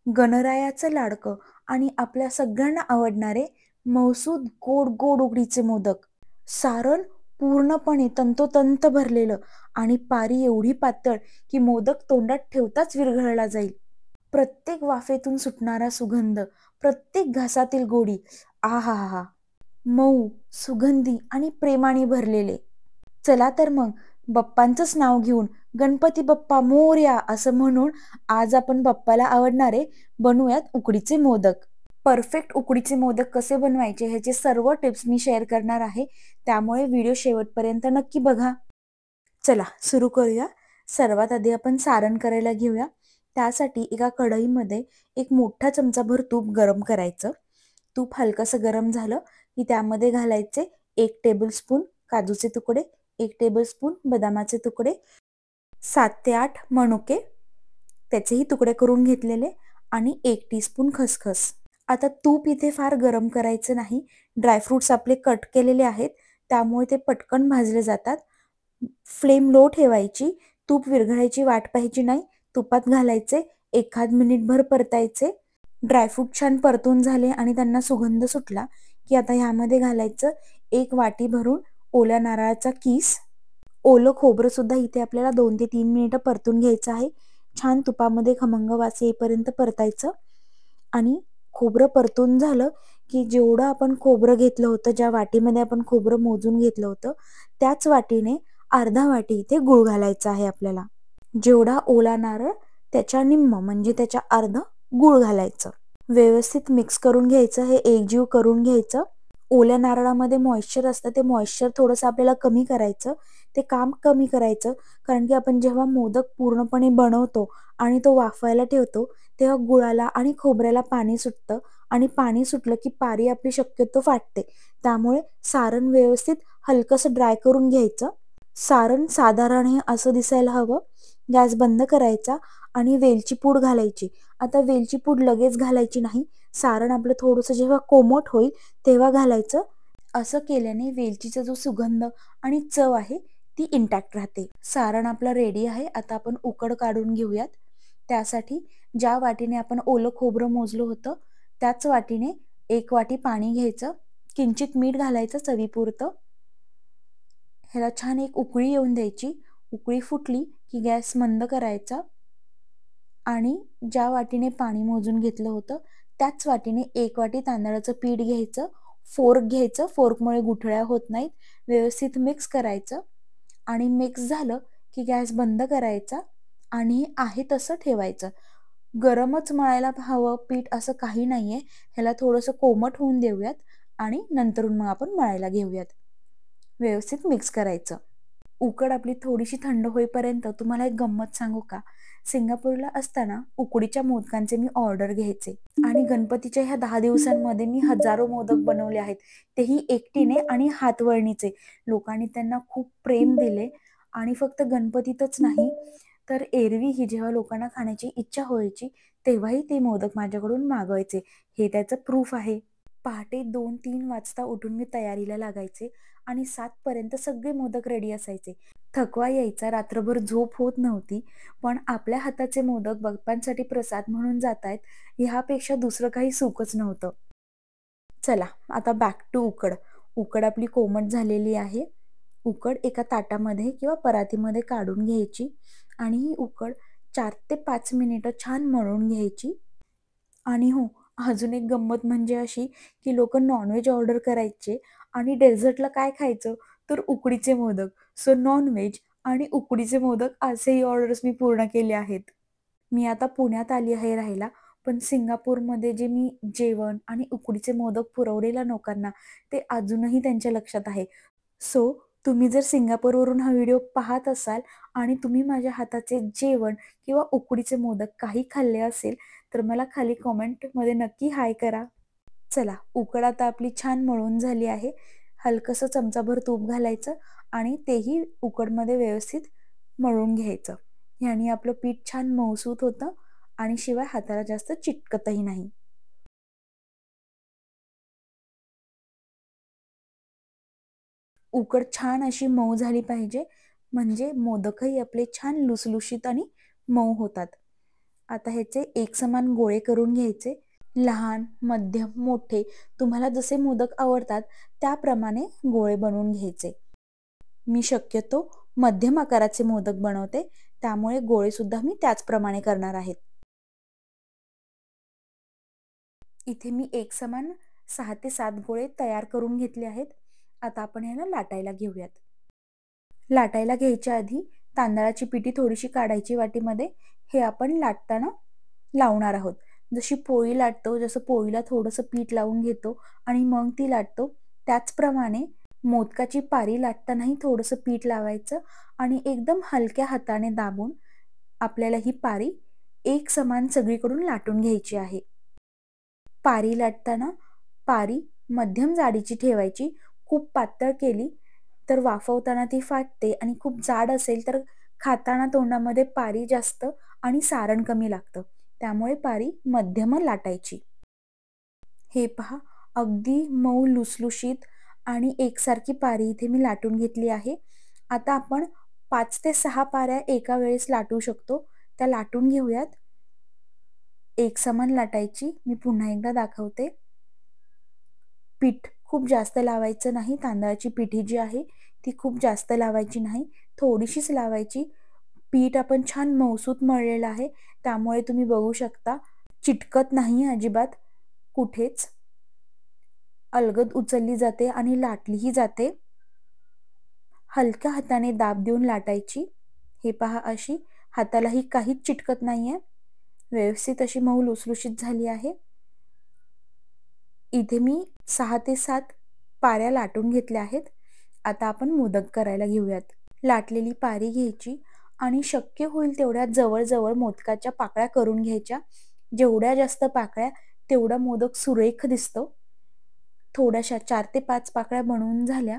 गणरायाचं लाडकं आणि आपल्या सगळ्यांना आवडणारे मौसूद गोड गोड उकडीचे मोदक. सारण पूर्णपणे तंतोतंत भरलेलं आणि पारी एवढी पातळ की मोदक तोंडात ठेवताच विरघळला जाईल. प्रत्येक वाफेतून सुटणारा सुगंध, प्रत्येक घासातील गोडी, आहाहा! मऊ, सुगंधी आणि प्रेमाने भरलेले. चला तर मग बाप्पांचंच नाव घेऊन गणपती बाप्पा मोरया असं म्हणून आज आपण बाप्पाला आवडणारे बनवूयात उकडीचे मोदक. परफेक्ट उकडीचे मोदक कसे बनवायचे ह्याचे सर्व टिप्स मी शेअर करणार आहे, त्यामुळे व्हिडिओ शेवटपर्यंत नक्की बघा. चला सुरू करूया. सर्वात आधी आपण सारण करायला घेऊया. त्यासाठी एका कढईमध्ये एक मोठा चमचाभर तूप गरम करायचं. तूप हलकंसं गरम झालं की त्यामध्ये घालायचे 1 टेबलस्पून काजूचे तुकडे, 1 टेबलस्पून बदामाचे तुकडे, 7 ते 8 मनुके त्याचेही तुकडे करून घेतलेले आणि 1 टीस्पून खसखस. आता तूप इथे फार गरम करायचं नाही. ड्रायफ्रुट्स आपले कट केलेले आहेत, त्यामुळे ते पटकन भाजले जातात. फ्लेम लो ठेवायची. तूप विरघळायची वाट पाहायची नाही. तुपात घालायचे, एखाद मिनिटभर परतायचे. ड्रायफ्रूट छान परतून झाले आणि त्यांना सुगंध सुटला की आता ह्यामध्ये घालायचं 1 वाटी भरून ओल्या नारळाचा कीस. ओलं खोबरं सुद्धा इथे आपल्याला 2 ते 3 मिनिटं परतून घ्यायचं आहे. छान तुपामध्ये खमंग वास येईपर्यंत परतायचं आणि खोबरं परतून झालं की जेवढं आपण खोबरं घेतलं होतं, ज्या वाटीमध्ये आपण खोबरं मोजून घेतलं होतं, त्याच वाटीने अर्धा वाटी इथे गूळ घालायचा आहे आपल्याला. जेवढा ओला नारळ त्याच्या निम्म म्हणजे त्याच्या अर्ध गूळ घालायचं. व्यवस्थित मिक्स करून घ्यायचं, हे एकजीव करून घ्यायचं. ओल्या नारळामध्ये मॉइश्चर असतं, ते मॉइश्चर थोडंसं आपल्याला कमी करायचं. ते काम कमी करायचं कारण की आपण जेव्हा मोदक पूर्णपणे बनवतो आणि तो वाफायला ठेवतो तेव्हा गुळाला आणि खोबऱ्याला पाणी सुटतं आणि पाणी सुटलं की पारी आपली शक्यतो फाटते. त्यामुळे सारण व्यवस्थित हलकंसं ड्राय करून घ्यायचं. सारण साधारण हे असं दिसायला हवं. गॅस बंद करायचा आणि वेलची पूड घालायची. आता वेलची पूड लगेच घालायची नाही. सारण आपलं थोडंसं जेव्हा कोमट होईल तेव्हा घालायचं. असं केल्याने वेलचीचा जो सुगंध आणि चव आहे ती इंटॅक्ट राहते. सारण आपलं रेडी आहे. आता आपण उकड काढून घेऊयात. त्यासाठी ज्या वाटीने आपण ओलं खोबरं मोजलं होतं त्याच वाटीने 1 वाटी पाणी घ्यायचं. किंचित मीठ घालायचं चवीपुरतं. ह्याला छान एक उकळी येऊन द्यायची. उकळी फुटली की गॅस मंद करायचा आणि ज्या वाटीने पाणी मोजून घेतलं होतं त्याच वाटीने 1 वाटी तांदळाचं पीठ घ्यायचं. फोर्क घ्यायचं, फोर्कमुळे गुठळ्या होत नाहीत. व्यवस्थित मिक्स करायचं आणि मिक्स झालं की गॅस बंद करायचा आणि आहे तसं ठेवायचं. गरमच मळायला हवं पीठ असं काही नाहीये. ह्याला थोडंसं कोमट होऊन देऊयात आणि नंतरून मग आपण मळायला घेऊयात. व्यवस्थित मिक्स करायचं. उकड आपली थोडीशी थंड होईपर्यंत तुम्हाला एक गंमत सांगू का? सिंगापूरला असताना उकडीच्या मोदकांचे मी ऑर्डर घ्यायचे आणि गणपतीच्या ह्या 10 दिवसांमध्ये मी हजारो मोदक बनवले आहेत. तेही एकटीने आणि हातवळणीचे. लोकांनी त्यांना खूप प्रेम दिले आणि फक्त गणपतीतच नाही तर एरवीही जेव्हा लोकांना खाण्याची इच्छा व्हायची तेव्हाही ते मोदक माझ्याकडून मागवायचे. हे त्याचं प्रूफ आहे. पहाटे 2-3 वाजता उठून मी तयारीला लागायचे आणि 7 पर्यंत सगळे मोदक रेडी असायचे. थकवा यायचा, रात्रभर झोप होत नव्हती, पण आपल्या हाताचे मोदक बाप्पांसाठी प्रसाद म्हणून जातायत ह्यापेक्षा दुसरं काही सुखच नव्हतं. चला आता बॅक टू उकड. उकड आपली कोमट झालेली आहे. उकड एका ताटामध्ये किंवा परातीमध्ये काढून घ्यायची आणि ही उकड 4 ते 5 मिनिटं छान मळून घ्यायची. आणि हो, अजून एक गंमत म्हणजे अशी की लोकं नॉनव्हेज ऑर्डर करायचे आणि डेझर्टला काय खायचं तर उकडीचे मोदक. सो नॉनव्हेज आणि उकडीचे मोदक असेही ऑर्डर्स मी पूर्ण केले आहेत. मी आता पुण्यात आली आहे राहायला, पण सिंगापूरमध्ये जे मी जेवण आणि उकडीचे मोदक पुरवलेल्या लोकांना ते अजूनही त्यांच्या लक्षात आहे. सो तुम्ही जर सिंगापूरवरून हा व्हिडिओ पाहत असाल आणि तुम्ही माझ्या हाताचे जेवण किंवा उकडीचे मोदक काही खाल्ले असेल तर मला खाली कॉमेंटमध्ये नक्की हाय करा. चला उकड आता आपली छान मळून झाली आहे. हलकंसं चमचाभर तूप घालायचं आणि तेही उकडमध्ये व्यवस्थित मळून घ्यायचं. ह्यानी आपलं पीठ छान मऊसूत होतं आणि शिवाय हाताला जास्त चिटकतही नाही. उकड छान अशी मऊ झाली पाहिजे म्हणजे मोदकही आपले छान लुसलुशीत आणि मऊ होतात. आता ह्याचे एकसमान गोळे करून घ्यायचे. लहान, मध्यम, मोठे तुम्हाला जसे मोदक आवडतात त्याप्रमाणे गोळे बनवून घ्यायचे. मी शक्यतो मध्यम आकाराचे मोदक बनवते, त्यामुळे गोळे सुद्धा मी त्याचप्रमाणे करणार आहेत. इथे मी एकसमान 6 ते 7 गोळे तयार करून घेतले आहेत. आता आपण ह्याला लाटायला घेऊयात. लाटायला घ्यायच्या आधी तांदळाची पिठी थोडीशी काढायची वाटीमध्ये. हे आपण लाटताना लावणार आहोत. जशी पोळी लाटतो, जसं पोळीला थोडंसं पीठ लावून घेतो आणि मग ती लाटतो, त्याचप्रमाणे मोदकाची पारी लाटतानाही थोडंसं पीठ लावायचं आणि एकदम हलक्या हाताने दाबून आपल्याला ही पारी एक समान सगळीकडून लाटून घ्यायची आहे. पारी लाटताना पारी मध्यम जाडीची ठेवायची. खूप पातळ केली तर वाफवताना ती फाटते आणि खूप जाड असेल तर खाताना तोंडामध्ये पारी जास्त आणि सारण कमी लागतं. त्यामुळे पारी मध्यम लाटायची. हे पहा, अगदी मऊ लुसलुशीत आणि एकसारखी पारी इथे मी लाटून घेतली आहे. आता आपण 5 ते 6 पाऱ्या एका वेळेस लाटू शकतो. त्या लाटून घेऊयात. एकसमान लाटायची. मी पुन्हा एकदा दाखवते. पीठ खूप जास्त लावायचं नाही. तांदळाची पिठी जी आहे ती खूप जास्त लावायची नाही, थोडीशीच लावायची. पीठ आपण छान मऊसूत मळलेलं आहे, त्यामुळे तुम्ही बघू शकता चिटकत नाही अजिबात कुठेच. अलगद उचलली जाते आणि लाटलीही जाते. हलक्या हाताने दाब देऊन लाटायची. हे पहा, अशी हातालाही काहीच चिटकत नाहीये. व्यवस्थित अशी मऊ लुसलुशीत झाली आहे. इथे मी 6 ते 7 पाऱ्या लाटून घेतल्या आहेत. आता आपण मोदक करायला घेऊयात. लाटलेली पारी घ्यायची आणि शक्य होईल तेवढ्या जवळ मोदकाच्या पाकळ्या करून घ्यायच्या. जेवढ्या जास्त पाकळ्या तेवढा मोदक सुरेख दिसतो. थोड्याशा 4 ते 5 पाकळ्या बनवून झाल्या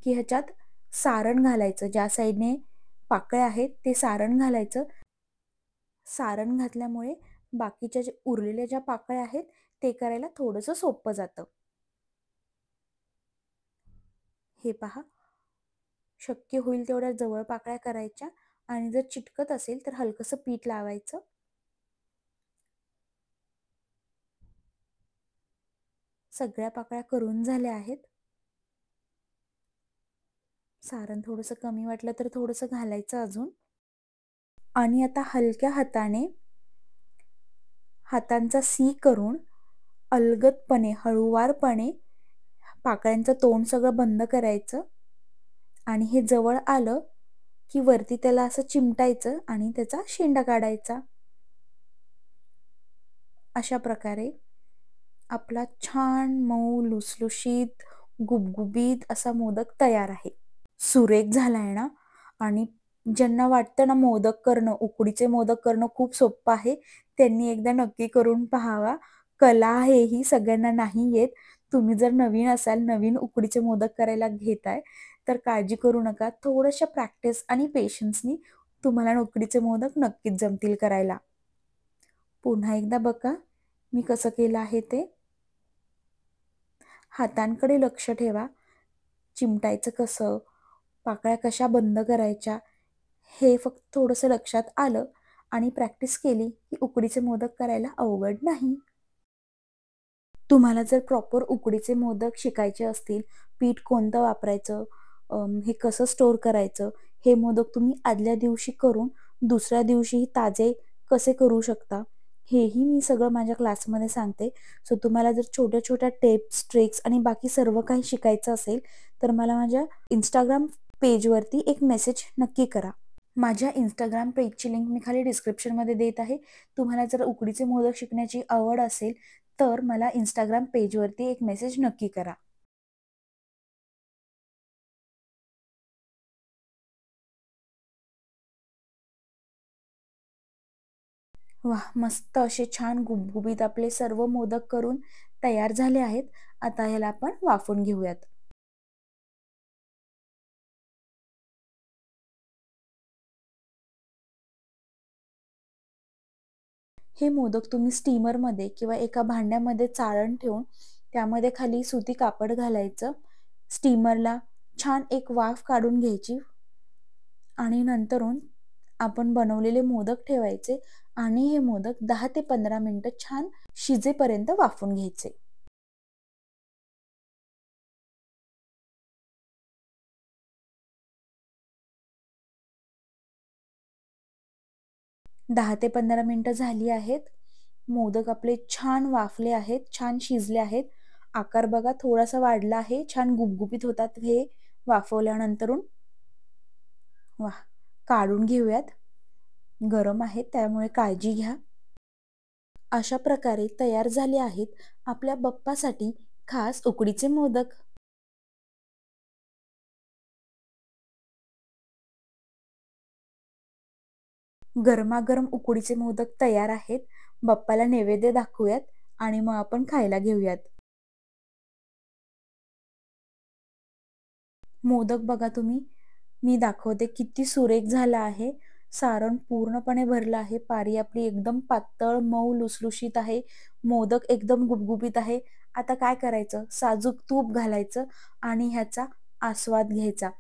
की ह्याच्यात सारण घालायचं. ज्या साईडने पाकळ्या आहेत ते सारण घालायचं. सारण घातल्यामुळे बाकीच्या उरलेल्या ज्या पाकळ्या आहेत ते करायला थोडंसं सोपं जातं. हे पहा, शक्य होईल तेवढ्या जवळ पाकळ्या करायच्या आणि जर चिटकत असेल तर हलकंसं पीठ लावायचं. सगळ्या पाकळ्या करून झाल्या आहेत. सारण थोडंसं कमी वाटलं तर थोडंसं घालायचं अजून. आणि आता हलक्या हाताने हातांचा सी करून अलगदपणे, हळूवारपणे पाकळ्यांचं तोंड सगळं बंद करायचं आणि हे जवळ आलं की वरती त्याला असं चिमटायचं आणि त्याचा शेंडा काढायचा. अशा प्रकारे आपला छान मऊ लुसलुशीत गुबगुबीत असा मोदक तयार आहे. सुरेख झालाय ना. आणि ज्यांना वाटतं ना मोदक करणं, उकडीचे मोदक करणं खूप सोपं आहे, त्यांनी एकदा नक्की करून पाहावा. कला आहे ही, सगळ्यांना नाही येत. तुम्ही जर नवीन असाल, नवीन उकडीचे मोदक करायला घेताय तर काळजी करू नका. थोड्याशा प्रॅक्टिस आणि पेशन्सनी तुम्हाला उकडीचे मोदक नक्कीच जमतील करायला. पुन्हा एकदा बघा मी कसं केलं आहे ते. हातांकडे लक्ष ठेवा. चिमटायचं कसं, पाकळ्या कशा बंद करायच्या, हे फक्त थोडंसं लक्षात आलं आणि प्रॅक्टिस केली की उकडीचे मोदक करायला अवघड नाही. तुम्हाला जर प्रॉपर उकडीचे मोदक शिकायचे असतील, पीठ कोणतं वापरायचं, हे कसं स्टोअर करायचं, हे मोदक तुम्ही आदल्या दिवशी करून दुसऱ्या दिवशीही ताजे कसे करू शकता, हेही मी सगळं माझ्या क्लासमध्ये सांगते. सो तुम्हाला जर छोट्या छोट्या टिप्स, ट्रिक्स आणि बाकी सर्व काही शिकायचं असेल तर मला माझ्या इंस्टाग्राम पेजवरती एक मेसेज नक्की करा. माझ्या इंस्टाग्राम पेजची लिंक मी खाली डिस्क्रिप्शनमध्ये देत आहे. तुम्हाला जर उकडीचे मोदक शिकण्याची आवड असेल तर मला इंस्टाग्राम पेजवरती एक मेसेज नक्की करा. वाह, मस्त असे छान गुबगुबीत आपले सर्व मोदक करून तयार झाले आहेत. आता ह्याला आपण वाफवून घेऊयात. हे मोदक तुम्ही स्टीमरमध्ये किंवा एका भांड्यामध्ये चाळण ठेवून त्यामध्ये खाली सुती कापड घालायचं. स्टीमरला छान एक वाफ काढून घ्यायची आणि नंतरून आपण बनवलेले मोदक ठेवायचे आणि हे मोदक 10 ते 15 मिनिटं छान शिजेपर्यंत वाफून घ्यायचे. 10 ते 15 मिनिटं झाली आहेत. मोदक आपले छान वाफले आहेत, छान शिजले आहेत. आकार बघा थोडासा वाढला आहे. छान गुबगुबीत होतात हे वाफवल्यानंतरून. वाह! काढून घेऊयात. गरम आहेत त्यामुळे काळजी घ्या. अशा प्रकारे तयार झाले आहेत आपल्या बाप्पासाठी खास उकडीचे मोदक. गरमागरम उकडीचे मोदक तयार आहेत. बाप्पाला नैवेद्य दाखवूयात आणि मग आपण खायला घेऊयात. मोदक बघा तुम्ही, मी दाखवते किती सुरेख झाला आहे. सारण पूर्णपणे भरलं आहे. पारी आपली एकदम पातळ, मऊ, लुसलुशीत आहे. मोदक एकदम गुबगुबीत आहे. आता काय करायचं? साजूक तूप घालायचं आणि ह्याचा आस्वाद घ्यायचा.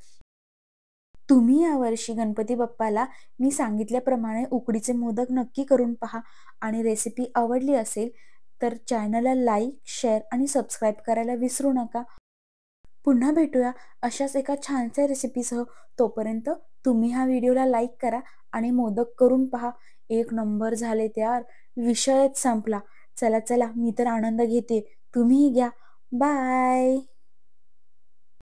तुम्ही यावर्षी गणपती बाप्पाला मी सांगितल्याप्रमाणे उकडीचे मोदक नक्की करून पहा आणि रेसिपी आवडली असेल तर चॅनलला लाईक, शेअर आणि सबस्क्राईब करायला विसरू नका. पुन्हा भेटूया अशाच एका छानशा रेसिपीसह. तोपर्यंत तुम्ही हा व्हिडिओला लाईक करा आणि मोदक करून पहा. एक नंबर झाले तयार. विषयच संपला. चला चला, मी तर आनंद घेते, तुम्हीही घ्या. बाय.